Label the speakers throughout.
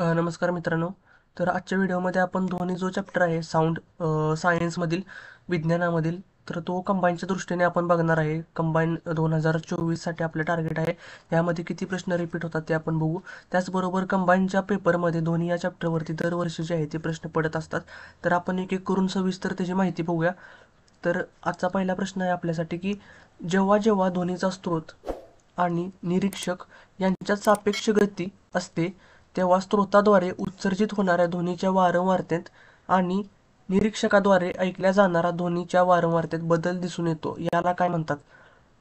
Speaker 1: नमस्कार मित्रांनो. तर आजच्या व्हिडिओमध्ये आपण ध्वनी जो चॅप्टर आहे साऊंड सायन्समधील विज्ञानामधील, तर तो कंबाईनच्या दृष्टीने आपण बघणार आहे. कंबाईन 2024साठी आपलं टार्गेट आहे. यामध्ये किती प्रश्न रिपीट होतात ते आपण बघू. त्याचबरोबर कंबाईनच्या पेपरमध्ये ध्वनी या चॅप्टरवरती दरवर्षी जे आहे ते प्रश्न पडत असतात. तर आपण एक एक करून सविस्तर त्याची माहिती बघूया. तर आजचा पहिला प्रश्न आहे आपल्यासाठी की जेव्हा जेव्हा ध्वनीचा स्रोत आणि निरीक्षक यांच्यात सापेक्ष गती असते तेव्हा स्रोताद्वारे उत्सर्जित होणाऱ्या ध्वनीच्या वारंवारतेत आणि निरीक्षकाद्वारे ऐकल्या जाणाऱ्या ध्वनीच्या वारंवारतेत बदल दिसून येतो. याला काय म्हणतात?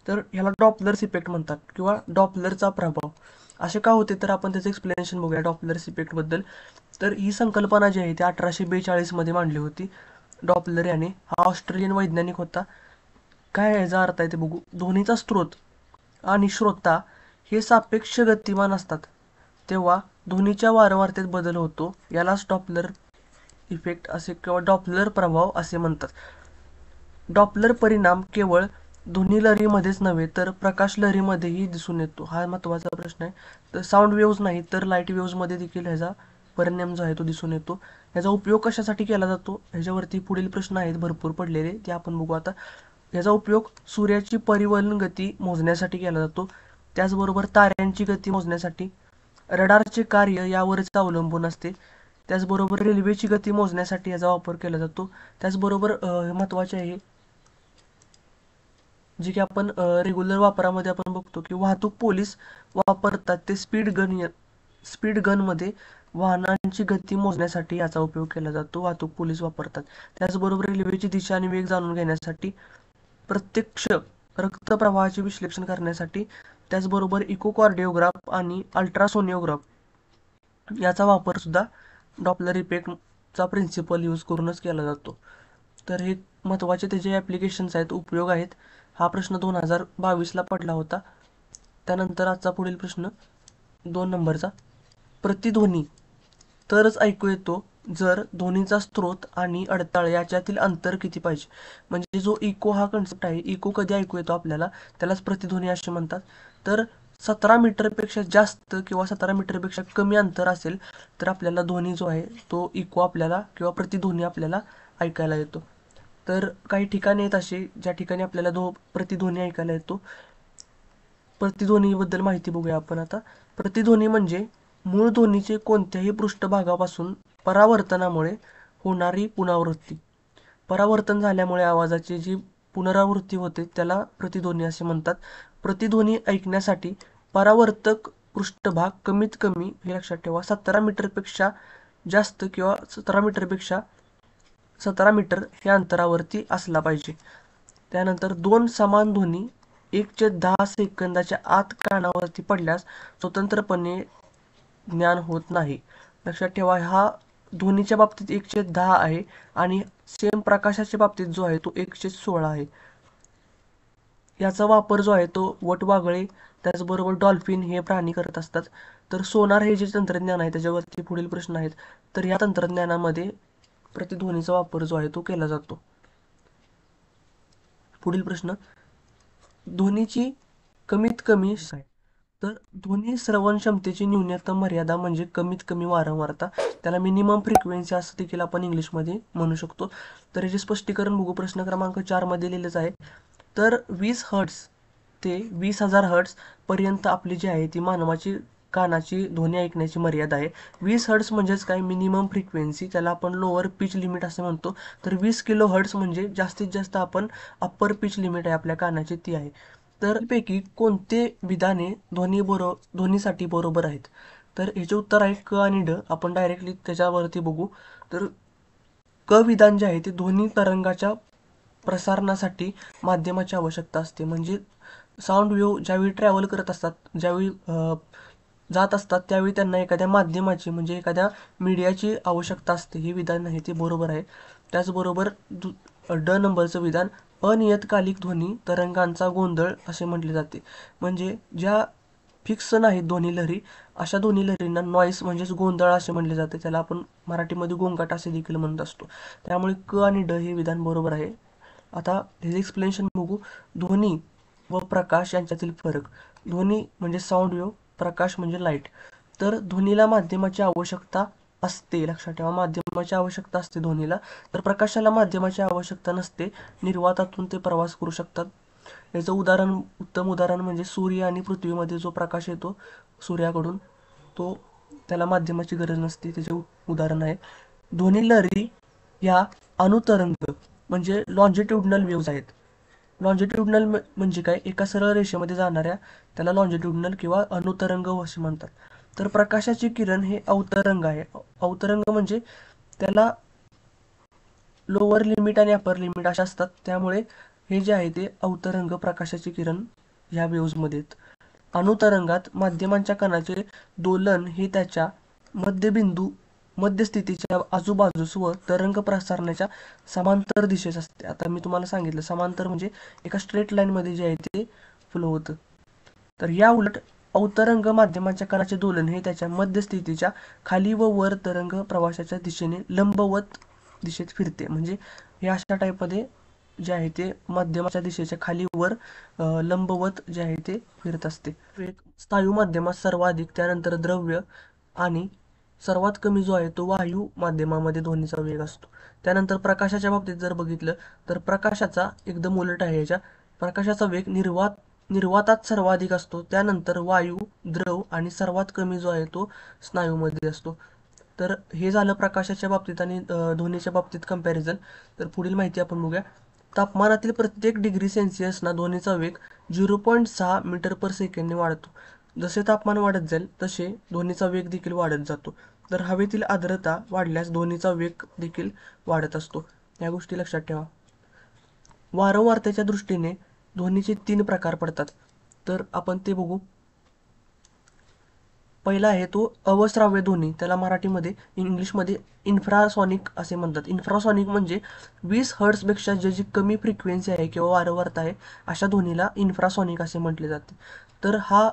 Speaker 1: तर ह्याला डॉपलर्स इफेक्ट म्हणतात किंवा डॉपलरचा प्रभाव. असे का होते तर आपण त्याचं एक्सप्लेनेशन बघूया डॉपलर्स इफेक्टबद्दल. तर ही संकल्पना जी आहे ती 1842 मध्ये मांडली होती डॉपलर याने. हा ऑस्ट्रेलियन वैज्ञानिक होता. काय याचा अर्थ आहे ते बघू. ध्वनीचा स्रोत आणि श्रोता हे सापेक्ष गतिमान असतात तेव्हा ध्वनीच्या वारंवारतेत बदल होतो. यालाच डॉपलर इफेक्ट असे किंवा डॉपलर प्रभाव असे म्हणतात. डॉपलर परिणाम केवळ ध्वनी लहरीमध्येच नव्हे तर प्रकाश लहरीमध्येही दिसून येतो. हा महत्त्वाचा प्रश्न आहे. तर साऊंड वेव्ज नाही तर लाईट वेव्जमध्ये देखील ह्याचा परिणाम जो आहे तो दिसून येतो. याचा उपयोग कशासाठी केला जातो ह्याच्यावरती पुढील प्रश्न आहेत भरपूर पडलेले, ते आपण बघू आता. याचा उपयोग सूर्याची परिवलन गती मोजण्यासाठी केला जातो. त्याचबरोबर ताऱ्यांची गती मोजण्यासाठी. रडारचे कार्य यावरच अवलंबून असते. त्याचबरोबर रेल्वेची गती मोजण्यासाठी याचा वापर केला जातो. त्याचबरोबर महत्त्वाचे आहे जे की आपण रेग्युलर वापरामध्ये आपण बघतो की वाहतूक पोलीस वापरतात ते स्पीड गनमध्ये वाहनांची गती मोजण्यासाठी याचा उपयोग केला जातो. वाहतूक पोलीस वापरतात. त्याचबरोबर रेल्वेची दिशा आणि वेग जाणून घेण्यासाठी, प्रत्यक्ष रक्तप्रवाहाचे विश्लेषण करण्यासाठी, त्याचबरोबर इकोकार्डिओग्राफ आणि अल्ट्रासोनिओग्राफ याचा वापर सुद्धा डॉपलर इफेक्टचा प्रिन्सिपल यूज करूनच केला जातो. तर हे महत्त्वाचे त्याचे ॲप्लिकेशन्स आहेत, उपयोग आहेत. हा प्रश्न 2022ला पडला होता. त्यानंतर आजचा पुढील प्रश्न 2 नंबरचा. प्रतिध्वनी तरच ऐकू येतो जर ध्वनीचा स्रोत आणि अडथळे याच्यातील अंतर किती पाहिजे. म्हणजे जो इको हा कन्सेप्ट आहे, इको कधी ऐकू येतो आपल्याला त्यालाच प्रतिध्वनी असे म्हणतात. तर 17 मीटरपेक्षा जास्त किंवा 17 मीटरपेक्षा कमी अंतर असेल तर आपल्याला ध्वनी जो आहे तो इको आपल्याला किंवा प्रतिध्वनी आपल्याला ऐकायला येतो. तर काही ठिकाणी आहेत असे ज्या ठिकाणी आपल्याला प्रतिध्वनी ऐकायला येतो. प्रतिध्वनीबद्दल माहिती बघूया आपण आता. प्रतिध्वनी म्हणजे मूळ ध्वनीचे कोणत्याही पृष्ठभागापासून परावर्तनामुळे होणारी पुनरावृत्ती. परावर्तन झाल्यामुळे आवाजाची जी पुनरावृत्ती होते त्याला प्रतिध्वनी असे म्हणतात. प्रतिध्वनी ऐकण्यासाठी परावर्तक पृष्ठभाग कमीत कमी, हे लक्षात ठेवा, 17 मीटरपेक्षा जास्त किंवा 17 मीटर या अंतरावरती असला पाहिजे. त्यानंतर दोन समान ध्वनी 1/10 सेकंदाच्या आत कानावरती पडल्यास स्वतंत्रपणे ज्ञान होत नाही. लक्षात ठेवा, हा ध्वनीच्या बाबतीत 1/10 आहे आणि सेम प्रकाशाच्या बाबतीत जो आहे तो 1/16 आहे. याचा वापर जो आहे तो वटवाघळे त्याचबरोबर डॉल्फिन हे प्राणी करत असतात. तर सोनार हे जे तंत्रज्ञान आहे त्याच्यावरती पुढील प्रश्न आहेत. तर या तंत्रज्ञानामध्ये प्रतिध्वनीचा वापर जो आहे तो केला जातो. पुढील प्रश्न. ध्वनीची कमीत कमी आहे. तर ध्वनी श्रवण क्षमतेची न्यूनतम मर्यादा म्हणजे कमीत कमी वारंवारता, त्याला मिनिमम फ्रिक्वेन्सी असं देखील आपण इंग्लिशमध्ये म्हणू शकतो. तर याचे स्पष्टीकरण बघू. प्रश्न क्रमांक 4 मध्ये लिहिलेच आहे. तर 20 हर्ट्स ते 20,000 हर्ट्स पर्यंत आपली जी आहे ती मानवाची कानाची ध्वनी ऐकण्याची मर्यादा आहे. 20 हर्ट्स म्हणजेच काय, मिनिमम फ्रिक्वेन्सी, त्याला आपण लोअर पिच लिमिट असं म्हणतो. तर 20 किलो हर्ट्स म्हणजे जास्तीत जास्त आपण अप्पर पिच लिमिट आहे आपल्या कानाची ती आहे. तर पैकी कोणते विधाने ध्वनीसाठी बरोबर आहेत. तर याचे उत्तर आहे क आणि ड. आपण डायरेक्टली त्याच्यावरती बघू. तर क विधान जे आहे ते ध्वनी तरंगाच्या प्रसारणासाठी माध्यमाची आवश्यकता असते. म्हणजे साऊंड वेव्ह ज्यावेळी ट्रॅव्हल करत असतात, ज्यावेळी जात असतात त्यावेळी त्यांना एखाद्या माध्यमाची म्हणजे एखाद्या मीडियाची आवश्यकता असते. हे विधान आहे ते बरोबर आहे. त्याचबरोबर ड नंबरचं विधान अनियतकालिक ध्वनी तरंगांचा गोंधळ असे म्हटले जाते. म्हणजे ज्या फिक्स नाहीत ध्वनी लहरी, अशा ध्वनी लहरींना नॉईस म्हणजेच गोंधळ असे म्हटले जाते. त्याला आपण मराठीमध्ये गोंगाट असे देखील म्हणत असतो. त्यामुळे क आणि ड हे विधान बरोबर आहे. आता हे एक्सप्लेनेशन बघू. ध्वनी व प्रकाश यांच्यातील फरक. ध्वनी म्हणजे साऊंड वेव्ह, प्रकाश म्हणजे लाईट. तर ध्वनीला माध्यमाची आवश्यकता असते, लक्षात ठेवा, माध्यमाची आवश्यकता असते ध्वनीला. तर प्रकाशाला माध्यमाची आवश्यकता नसते, निर्वातातून ते प्रवास करू शकतात. याचं उत्तम उदाहरण म्हणजे सूर्य आणि पृथ्वीमध्ये जो प्रकाश येतो सूर्याकडून, तो त्याला माध्यमाची गरज नसते, त्याचे उदाहरण आहे. ध्वनी लहरी ह्या अनुतरंग म्हणजे लॉन्जिट्युडनल वेव्ज आहेत. लॉन्जिट्युडनल म्हणजे काय, एका सरळ रेषेमध्ये जाणाऱ्या त्याला लॉन्जिट्युडनल किंवा अनुतरंग असे म्हणतात. तर प्रकाशाचे किरण हे अवतरंग आहे. अवतरंग म्हणजे त्याला लोअर लिमिट आणि अपर लिमिट अशा असतात, त्यामुळे हे जे आहे ते अवतरंग प्रकाशाचे किरण ह्या वेव्जमध्ये आहेत. अनुतरंगात माध्यमांच्या कणाचे दोलन हे त्याच्या मध्यबिंदू मध्यस्थितीच्या आजूबाजूस व तरंग प्रसारण्याच्या समांतर दिशेस असते. आता मी तुम्हाला सांगितलं, समांतर म्हणजे एका स्ट्रेट लाईनमध्ये जे आहे ते फ्लो होतं. तर या उलट अवतरंग माध्यमाच्या कणाचे दोलन हे त्याच्या मध्यस्थितीच्या खाली व वर तरंग प्रवासाच्या दिशेने लंबवत दिशेत फिरते. म्हणजे हे अशा टाईपमध्ये जे आहे ते माध्यमाच्या दिशेच्या खाली वर लंबवत जे आहे ते फिरत असते. स्थायू माध्यमात सर्वाधिक, त्यानंतर द्रव्य आणि सर्वात कमी जो आहे तो वायू माध्यमामध्ये ध्वनीचा वेग असतो. त्यानंतर प्रकाशाच्या बाबतीत जर बघितलं तर प्रकाशाचा एकदम उलट आहे. याच्या प्रकाशाचा वेग निर्वातात सर्वाधिक असतो, त्यानंतर वायू, द्रव आणि सर्वात कमी जो आहे तो स्नायूमध्ये असतो. तर हे झालं प्रकाशाच्या बाबतीत आणि ध्वनीच्या बाबतीत कंपॅरिझन. तर पुढील माहिती आपण बघूया. तापमानातील प्रत्येक डिग्री सेल्सिअसना ध्वनीचा वेग 0.6 मीटर पर सेकंदने वाढतो. जसे तापमान वाढत जाईल तसे ध्वनीचा वेग देखील वाढत जातो. तर हवेतील आर्द्रता वाढल्यास ध्वनीचा वेग देखील वाढत असतो. या गोष्टी लक्षात ठेवा. वारंवारतेच्या दृष्टीने ध्वनीचे 3 प्रकार पडतात, तर आपण ते बघू. पहिला आहे तो अवश्राव्य ध्वनी, त्याला मराठीमध्ये इंग्लिशमध्ये इन्फ्रासॉनिक असे म्हणतात. इन्फ्रासॉनिक म्हणजे 20 हर्ट्झपेक्षा जी कमी फ्रिक्वेन्सी आहे किंवा वारंवारता आहे अशा ध्वनीला इन्फ्रासॉनिक असे म्हटले जाते. तर हा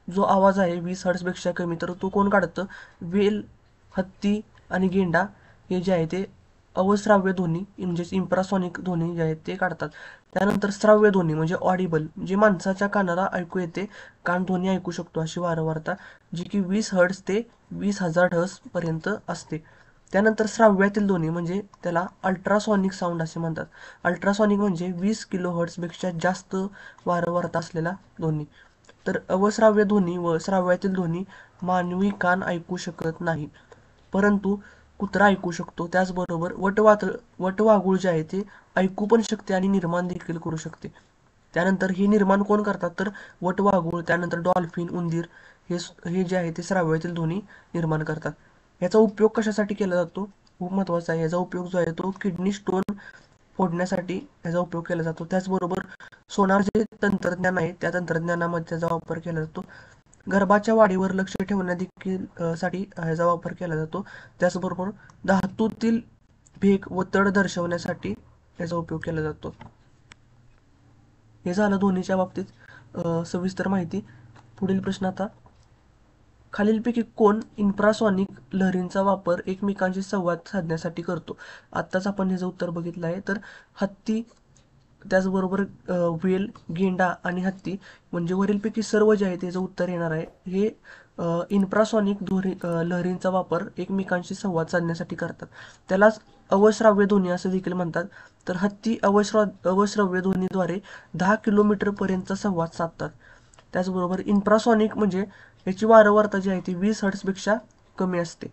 Speaker 1: जो आवाज आहे 20 हर्ट्झपेक्षा कमी, तर तो कोण काढतं? वेल, हत्ती आणि गेंडा हे जे आहे ते अवश्राव्य ध्वनी म्हणजेच इन्फ्रासॉनिक ध्वनी जे आहेत ते काढतात. त्यानंतर श्राव्य ध्वनी म्हणजे ऑडिबल, जे माणसाच्या कानाला ऐकू येते, कान ध्वनी ऐकू शकतो अशी वारंवारता, जी की 20 हर्ट्झ ते 20,000 हर्ट्झ पर्यंत असते. त्यानंतर श्राव्यातील ध्वनी म्हणजे त्याला अल्ट्रासॉनिक साऊंड असे म्हणतात. अल्ट्रासॉनिक म्हणजे 20 किलो हर्ट्झपेक्षा जास्त वारंवारता असलेला ध्वनी. तर अवश्राव्य ध्वनी व श्राव्यातील ध्वनी मानवी कान ऐकू शकत नाही, परंतु कुत्रा ऐकू शकतो. त्याचबरोबर वटवाघूळ जे आहे ते ऐकू पण शकते आणि निर्माण देखील करू शकते. त्यानंतर हे निर्माण कोण करतात? तर वटवाघूळ, त्यानंतर डॉल्फिन, उंदीर हे जे आहे ते श्राव्यातील ध्वनी निर्माण करतात. याचा उपयोग कशासाठी केला जातो? खूप महत्त्वाचा आहे. याचा उपयोग जो आहे तो किडनी स्टोन फोडण्यासाठी याचा उपयोग केला जातो. त्याचबरोबर सोनार जे तंत्रज्ञान आहे त्या तंत्रज्ञानामध्ये त्याचा वापर केला जातो. गर्भाच्या वाढीवर लक्ष ठेवण्या देखील साठी ह्याचा वापर केला जातो. त्याचबरोबर धातूतील भेग व तड दर्शवण्यासाठी याचा उपयोग केला जातो. हे झालं ध्वनीच्या बाबतीत सविस्तर माहिती. पुढील प्रश्न आता, खालीलपैकी कोण इन्फ्रासॉनिक लहरींचा वापर एकमेकांशी संवाद साधण्यासाठी करतो? आत्ताच आपण ह्याचं उत्तर बघितलं आहे. तर हत्ती, त्याचबरोबर वेल, गेंडा आणि हत्ती म्हणजे वरीलपैकी सर्व जे आहे त्याचं उत्तर येणार आहे. हे इन्फ्रासॉनिक लहरींचा वापर एकमेकांशी संवाद साधण्यासाठी करतात. त्यालाच अवश्राव्य ध्वनी असं देखील म्हणतात. तर हत्ती अवश्राव्य ध्वनीद्वारे 10 किलोमीटरपर्यंतचा संवाद साधतात. त्याचबरोबर इन्फ्रासॉनिक म्हणजे याची वारंवारता जी आहे ती 20 हर्ट्झपेक्षा कमी असते.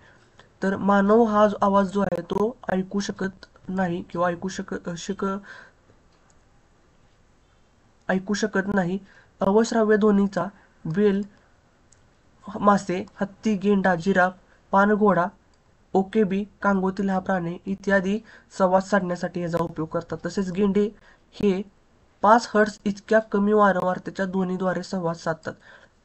Speaker 1: तर मानव हा आवाज जो आहे तो ऐकू शकत नाही किंवा ऐकू शकत नाही. अवश्राव्य ध्वनीचा वेल, मासे, हत्ती, गेंडा, जिराफ, पाणघोडा, ओकेबी, कांगोतील हा प्राणी इत्यादी संवाद साधण्यासाठी याचा उपयोग करतात. तसेच गेंडे हे 5 हर्ट्झ इतक्या कमी वारंवारतेच्या ध्वनीद्वारे संवाद साधतात.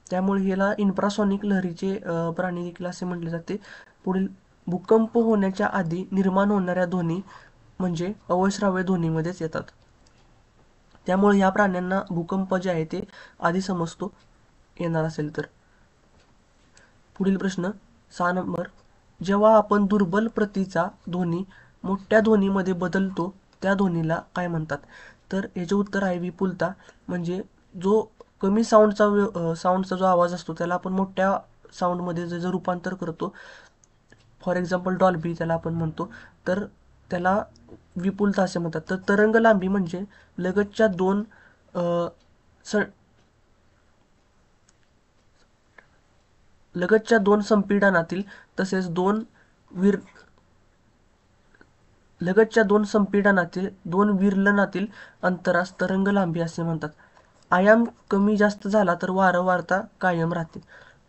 Speaker 1: त्यामुळे याला इन्फ्रासॉनिक लहरीचे प्राणी देखील असे म्हटले जाते. पुढील, भूकंप होण्याच्या आधी निर्माण होणाऱ्या ध्वनी म्हणजे अवश्राव्य ध्वनीमध्येच येतात. त्यामुळे या प्राण्यांना भूकंप जे आहे ते आधी समजतो येणार असेल तर. पुढील प्रश्न 6 नंबर, जेव्हा आपण दुर्बल प्रतीचा ध्वनी मोठ्या ध्वनीमध्ये बदलतो त्या ध्वनीला काय म्हणतात? तर याचे उत्तर आहे विपुलता. म्हणजे जो कमी साऊंडचा जो आवाज असतो त्याला आपण मोठ्या साऊंडमध्ये जे रूपांतर करतो, फॉर एक्झाम्पल डॉल्बी त्याला आपण म्हणतो, तर त्याला विपुलता असे म्हणतात. तर तरंग लांबी म्हणजे लगतच्या दोन लगतच्या दोन संपीडनातील तसेच विर लगतच्या दोन संपीडनातील दोन विरलनातील अंतरास तरंग लांबी असे म्हणतात. आयाम कमी जास्त झाला तर वारंवारता कायम राहते.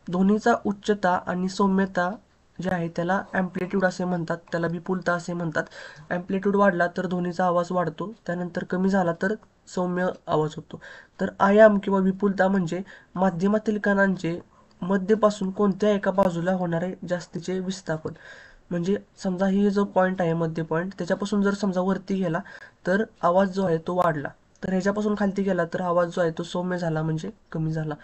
Speaker 1: ध्वनीचा उच्चता आणि सौम्यता जे आहे त्याला ॲम्प्लिट्यूड असे म्हणतात, त्याला विपुलता असे म्हणतात. ॲम्प्लिट्यूड वाढला तर ध्वनीचा आवाज वाढतो, त्यानंतर कमी झाला तर सौम्य आवाज होतो. तर आयाम किंवा विपुलता म्हणजे माध्यमातील कणांचे मध्यपासून कोणत्या एका बाजूला होणारे जास्तीचे विस्थापन. म्हणजे समजा ही जो पॉईंट आहे मध्य पॉईंट, त्याच्यापासून जर समजा वरती गेला तर आवाज जो आहे तो वाढला, तर ह्याच्यापासून खालती गेला तर आवाज जो आहे तो सौम्य झाला म्हणजे कमी झाला.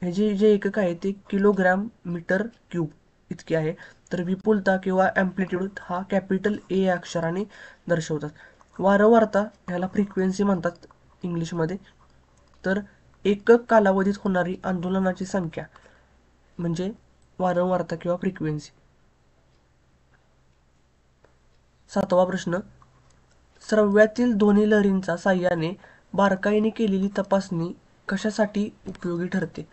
Speaker 1: हे जे एकक आहे ते किलोग्रॅम मीटर क्यूब इतके आहे. तर विपुलता किंवा ॲम्प्लिट्यूड हा कॅपिटल ए अक्षराने दर्शवतात. वारंवारता ह्याला फ्रिक्वेन्सी म्हणतात इंग्लिशमध्ये. तर एकक कालावधीत होणारी आंदोलनाची संख्या म्हणजे वारंवारता किंवा फ्रिक्वेन्सी. 7वा प्रश्न, श्रव्यातील ध्वनी लहरींच्या साहाय्याने बारकाईने केलेली तपासणी कशासाठी उपयोगी ठरते?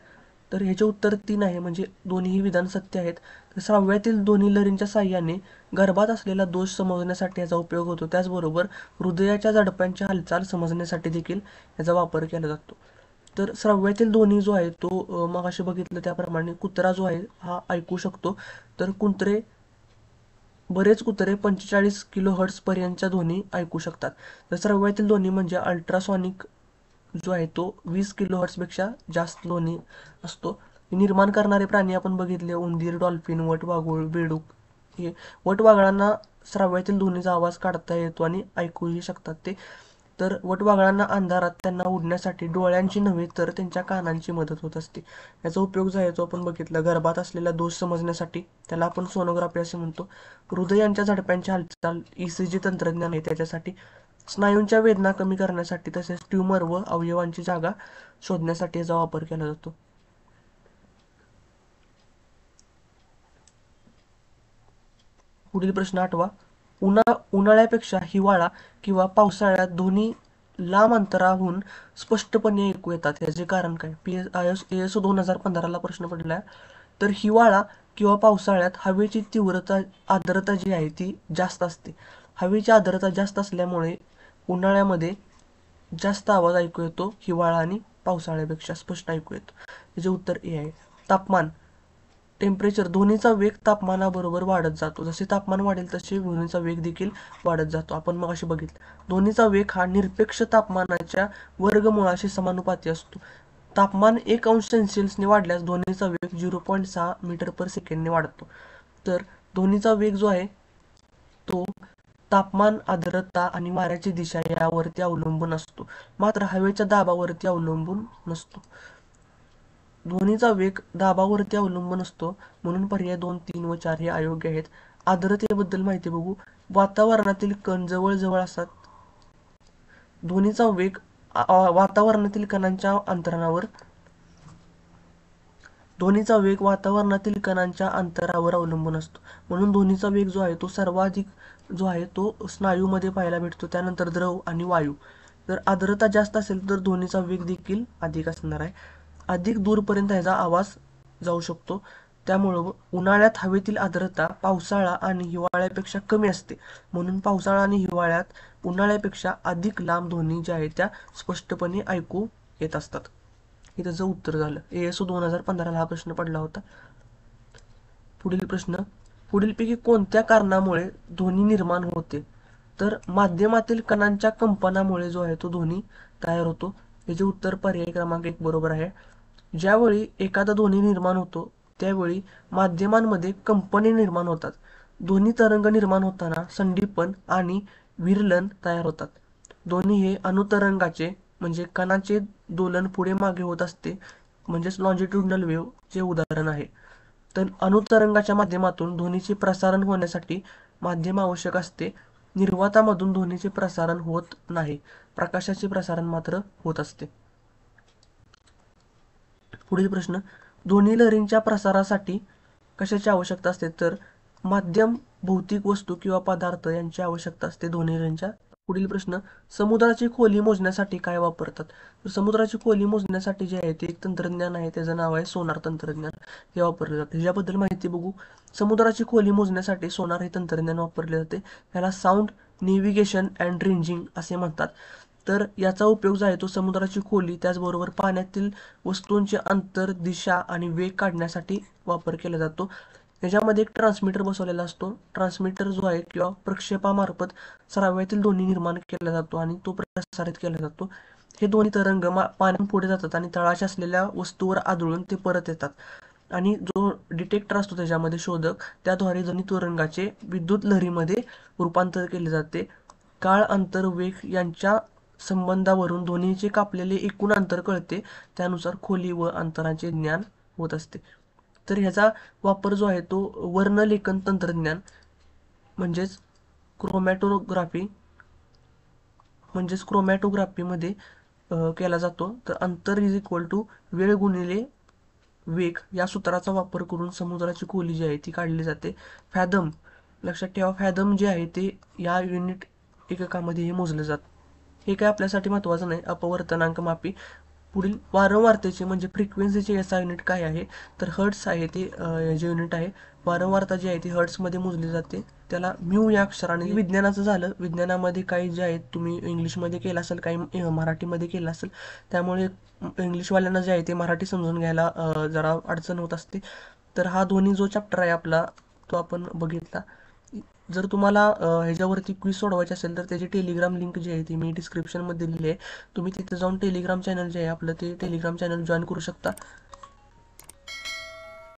Speaker 1: तर ह्याचे उत्तर 3 आहे, म्हणजे दोन्ही विधान सत्य आहेत. तर श्राव्यातील ध्वनी लहरींच्या साहाय्याने गर्भात असलेला दोष समजण्यासाठी याचा उपयोग होतो. त्याचबरोबर हृदयाच्या झडपांची हालचाल समजण्यासाठी देखील याचा वापर केला जातो. तर श्राव्यातील ध्वनी जो आहे तो मगाशी बघितलं त्याप्रमाणे कुत्रा जो आहे हा ऐकू शकतो. तर बरेच कुत्रे 45 किलोहर्ट्झ पर्यंतच्या ध्वनी ऐकू शकतात. तर श्राव्यातील ध्वनी म्हणजे अल्ट्रासॉनिक जो आहे तो 20 किलोहर्ट्झपेक्षा जास्त ध्वनी असतो. निर्माण करणारे प्राणी आपण बघितले, उंदीर, डॉल्फिन, वटवाघूळ, बेडूक. हे वटवाघळांना श्राव्यातील ध्वनीचा आवाज काढता येतो आणि ऐकूही शकतात ते. तर वटवाघळांना अंधारात त्यांना उडण्यासाठी डोळ्यांची नव्हे तर त्यांच्या कानांची मदत होत असते. याचा उपयोग जो आहे तो आपण बघितला गर्भात असलेला दोष समजण्यासाठी, त्याला आपण सोनोग्राफी असे म्हणतो. हृदयांच्या झडप्यांची हालचाल ECG तंत्रज्ञान आहे त्याच्यासाठी. स्नायूंच्या वेदना कमी करण्यासाठी तसेच ट्यूमर व अवयवांची जागा शोधण्यासाठी याचा वापर केला जातो. पुढील प्रश्न 8वा, उन्हाळ्यापेक्षा हिवाळा किंवा पावसाळ्यात ध्वनी लांब अंतराहून स्पष्टपणे ऐकू येतात, याचे कारण काय? ASO 2015ला प्रश्न पडलाय. तर हिवाळा किंवा पावसाळ्यात हवेची तीव्रता आर्द्रता जी आहे ती जास्त असते. हवेची आर्द्रता जास्त असल्यामुळे उन्हाळ्यामध्ये जास्त आवाज ऐकू येतो, हिवाळा आणि पावसाळ्यापेक्षा स्पष्ट ऐकू येतो. याचे उत्तर ए आहे. तापमान, टेम्परेचर, ध्वनीचा वेग तापमानाबरोबर वाढत जातो. जसे तापमान वाढेल तसे ध्वनीचा वेग देखील वाढत जातो. आपण मग असे बघितलं, ध्वनीचा वेग हा निरपेक्ष तापमानाच्या वर्गमूळाशी समानुपाती असतो. तापमान 1°C वाढल्यास ध्वनीचा वेग 0.6 मीटर पर सेकंडने वाढतो. तर ध्वनीचा वेग जो आहे तो तापमान, आर्द्रता आणि वाऱ्याची दिशा यावरती अवलंबून असतो, मात्र हवेच्या दाबावरती अवलंबून नसतो. ध्वनीचा वेग दाबावरती अवलंबून असतो, म्हणून पर्याय 2, 3 व 4 हे अयोग्य आहेत. आर्द्रतेबद्दल माहिती बघू. वातावरणातील कण जवळ असतात. ध्वनीचा वेग वातावरणातील कणांच्या अंतरावर अवलंबून असतो. म्हणून ध्वनीचा वेग जो आहे तो सर्वाधिक जो आहे तो स्नायूमध्ये पाहायला भेटतो, त्यानंतर द्रव आणि वायू. जर आर्द्रता जास्त असेल तर ध्वनीचा वेग देखील अधिक असणार आहे. अधिक दूरपर्यंत ह्याचा आवाज जाऊ शकतो. त्यामुळं उन्हाळ्यात हवेतील आर्द्रता पावसाळा आणि हिवाळ्यापेक्षा कमी असते, म्हणून पावसाळा आणि हिवाळ्यात उन्हाळ्यापेक्षा अधिक लांब ध्वनी ज्या आहेत त्या स्पष्टपणे ऐकू येत असतात. हे त्याचं उत्तर झालं. ASO 2015ला हा प्रश्न पडला होता. पुढील प्रश्न, पुढीलपैकी कोणत्या कारणामुळे ध्वनी निर्माण होते? तर माध्यमातील कणांच्या कंपनामुळे जो आहे तो ध्वनी तयार होतो. याचे उत्तर पर्याय क्रमांक 1 बरोबर आहे. ज्यावेळी एखादा ध्वनी निर्माण होतो त्यावेळी माध्यमांमध्ये कंपने निर्माण होतात. ध्वनी तरंग निर्माण होताना संडीपन आणि विरलन तयार होतात. ध्वनी हे अनुतरंगाचे म्हणजे कणाचे दोलन पुढे मागे होत असते, म्हणजेच लॉन्जिट्युडिनल वेव्ह चे उदाहरण आहे. तर अनुतरंगाच्या माध्यमातून ध्वनीचे प्रसारण होण्यासाठी माध्यम आवश्यक असते. निर्वातामधून ध्वनीचे प्रसारण होत नाही, प्रकाशाचे प्रसारण मात्र होत असते. पुढील प्रश्न, ध्वनी लहरींच्या प्रसारासाठी कशाची आवश्यकता असते, तर माध्यम, भौतिक वस्तू किंवा पदार्थ यांची आवश्यकता असते ध्वनी लहरींच्या. पुढील प्रश्न, समुद्राची खोली मोजण्यासाठी काय वापरतात? तर समुद्राची खोली मोजण्यासाठी जे आहे ते एक तंत्रज्ञान आहे, त्याचं नाव आहे सोनार तंत्रज्ञान. हे वापरले जाते. ह्याच्याबद्दल माहिती बघू. समुद्राची खोली मोजण्यासाठी सोनार हे तंत्रज्ञान वापरले जाते. त्याला साऊंड नेव्हिगेशन अँड रेंजिंग असे म्हणतात. तर याचा उपयोग जो आहे तो समुद्राची खोली, त्याचबरोबर पाण्यातील वस्तूंचे अंतर, दिशा आणि वेग काढण्यासाठी वापर केला जातो. याच्यामध्ये एक ट्रान्समीटर बसवलेला असतो. ट्रान्समीटर जो आहे किंवा प्रक्षेपामार्फत श्राव्यातील ध्वनी निर्माण केला जातो आणि तो प्रसारित केला जातो. हे दोन्ही तरंग पाण्यातून पुढे जातात आणि तळाशी असलेल्या वस्तूवर आदळून ते परत येतात. आणि जो डिटेक्टर असतो त्याच्यामध्ये शोधक, त्याद्वारे ध्वनी तरंगाचे विद्युत लहरीमध्ये रूपांतर केले जाते. काळ, अंतर, वेग यांच्या संबंधावरून ध्वनीचे कापलेले एकूण अंतर कळते. त्यानुसार खोली व अंतराचे ज्ञान होत असते. तर ह्याचा वापर जो आहे तो वर्णलेखन तंत्रज्ञान म्हणजेच क्रोमॅटोग्राफी मध्ये केला जातो. तर अंतर इज इक्वल टू वेळ गुणिले वेग या सूत्राचा वापर करून समुद्राची खोली जी आहे ती काढली जाते. फॅदम, लक्षात ठेवा, फॅदम जे आहे ते या युनिट एककामध्ये हे मोजलं जातं. हे काय आपल्यासाठी महत्त्वाचं नाही. अपवर्तनांक मापी. पुढील वारंवारतेचे म्हणजे फ्रिक्वेन्सीचे एसआय युनिट काय आहे, तर हर्ट्स आहे ते जे युनिट आहे. वारंवारता जी आहे ती हर्ट्समध्ये मोजली जाते. त्याला म्यू या अक्षराने. विज्ञानाचं झालं. विज्ञानामध्ये काही जे आहेत तुम्ही इंग्लिशमध्ये केलं असेल, काही मराठीमध्ये केलं असेल, त्यामुळे इंग्लिशवाल्यांना जे आहे ते मराठी समजून घ्यायला जरा अडचण होत असते. तर हा दोन्ही जो चॅप्टर आहे आपला तो आपण बघितला. जर तुम्हाला ह्याच्यावरती क्विज सोडवायचे असेल तर त्याची टेलिग्राम लिंक जी आहे ती मी डिस्क्रिप्शनमध्ये दिलेली आहे. तुम्ही तिथे जाऊन टेलिग्राम चॅनल जे आहे आपलं ते टेलिग्राम चॅनल जॉईन करू शकता.